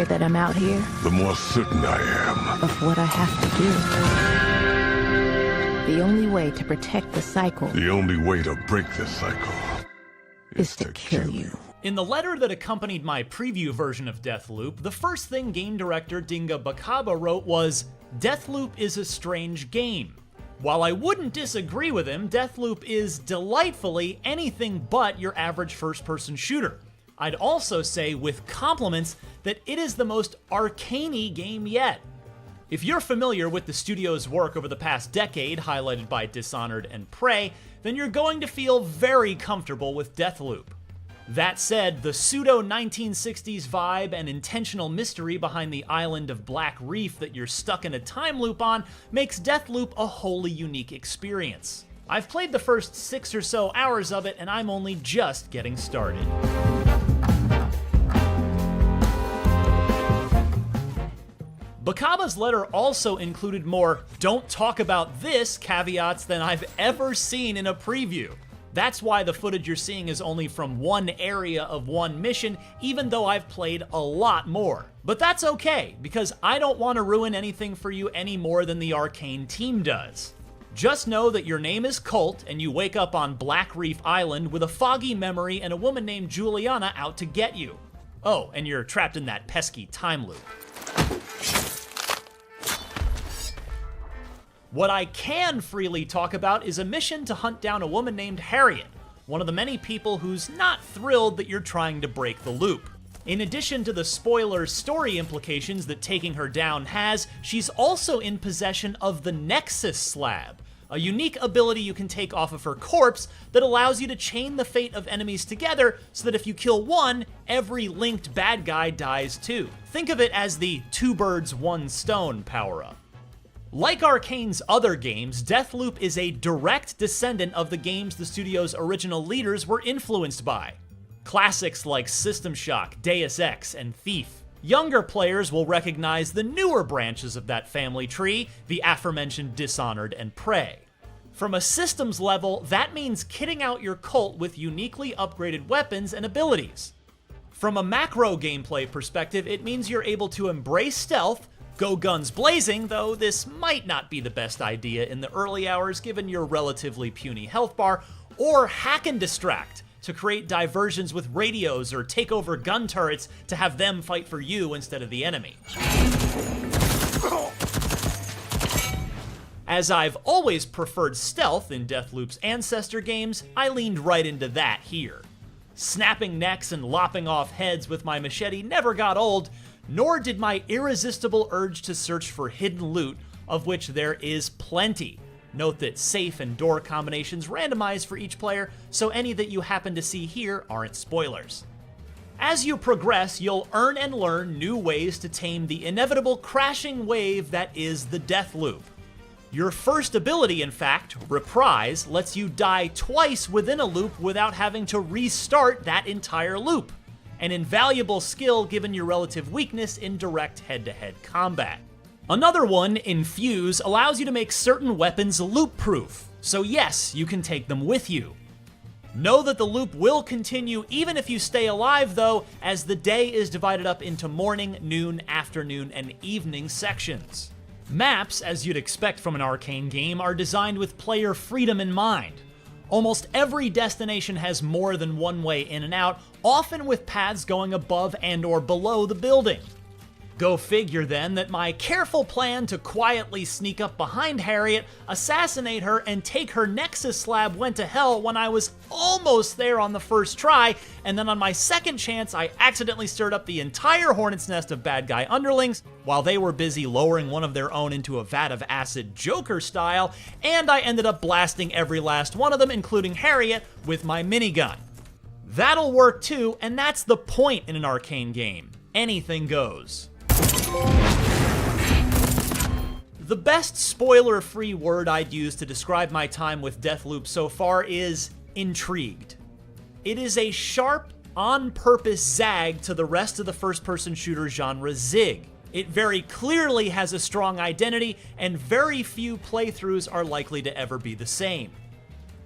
longer that I'm out here, the more certain I am of what I have to do. The only way to protect the cycle, the only way to break the cycle is to kill you. In the letter that accompanied my preview version of DeathLoop, the first thing game director Dinga Bakaba wrote was, "DeathLoop is a strange game." While I wouldn't disagree with him, DeathLoop is delightfully anything but your average first-person shooter. I'd also say, with compliments, that it is the most Arkane-y game yet. If you're familiar with the studio's work over the past decade, highlighted by Dishonored and Prey, then you're going to feel very comfortable with DeathLoop. That said, the pseudo-1960s vibe and intentional mystery behind the island of Black Reef that you're stuck in a time loop on makes DeathLoop a wholly unique experience. I've played the first 6 or so hours of it, and I'm only just getting started. Bakaba's letter also included more "don't talk about this" caveats than I've ever seen in a preview. That's why the footage you're seeing is only from one area of one mission, even though I've played a lot more. But that's okay, because I don't want to ruin anything for you any more than the Arkane team does. Just know that your name is Colt, and you wake up on Black Reef Island with a foggy memory and a woman named Juliana out to get you. Oh, and you're trapped in that pesky time loop. What I can freely talk about is a mission to hunt down a woman named Harriet, one of the many people who's not thrilled that you're trying to break the loop. In addition to the spoiler story implications that taking her down has, she's also in possession of the Nexus Slab, a unique ability you can take off of her corpse that allows you to chain the fate of enemies together so that if you kill one, every linked bad guy dies too. Think of it as the 2 birds, 1 stone power-up. Like Arkane's other games, DeathLoop is a direct descendant of the games the studio's original leaders were influenced by. Classics like System Shock, Deus Ex, and Thief. Younger players will recognize the newer branches of that family tree, the aforementioned Dishonored and Prey. From a systems level, that means kitting out your Colt with uniquely upgraded weapons and abilities. From a macro gameplay perspective, it means you're able to embrace stealth, go guns blazing, though this might not be the best idea in the early hours given your relatively puny health bar, or hack and distract to create diversions with radios or take over gun turrets to have them fight for you instead of the enemy. As I've always preferred stealth in DeathLoop's ancestor games, I leaned right into that here. Snapping necks and lopping off heads with my machete never got old, nor did my irresistible urge to search for hidden loot, of which there is plenty. Note that safe and door combinations randomize for each player, so any that you happen to see here aren't spoilers. As you progress, you'll earn and learn new ways to tame the inevitable crashing wave that is the death loop. Your first ability, in fact, Reprise, lets you die twice within a loop without having to restart that entire loop. An invaluable skill given your relative weakness in direct head-to-head combat. Another one, Infuse, allows you to make certain weapons loop-proof, so yes, you can take them with you. Know that the loop will continue even if you stay alive though, as the day is divided up into morning, noon, afternoon, and evening sections. Maps, as you'd expect from an Arkane game, are designed with player freedom in mind. Almost every destination has more than one way in and out, often with paths going above and or below the building. Go figure then that my careful plan to quietly sneak up behind Harriet, assassinate her, and take her Nexus Slab went to hell when I was almost there on the first try, and then on my second chance I accidentally stirred up the entire hornet's nest of bad guy underlings while they were busy lowering one of their own into a vat of acid Joker style, and I ended up blasting every last one of them, including Harriet, with my minigun. That'll work too, and that's the point in an Arkane game. Anything goes. The best spoiler-free word I'd use to describe my time with DeathLoop so far is intrigued. It is a sharp, on-purpose zag to the rest of the first-person shooter genre zig. It very clearly has a strong identity, and very few playthroughs are likely to ever be the same.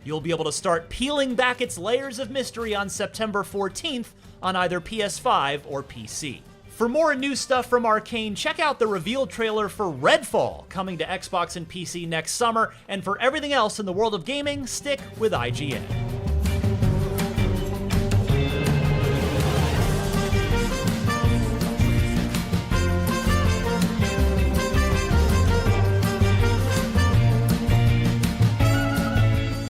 You'll be able to start peeling back its layers of mystery on September 14th on either PS5 or PC. For more new stuff from Arkane, check out the reveal trailer for Redfall, coming to Xbox and PC next summer, and for everything else in the world of gaming, stick with IGN.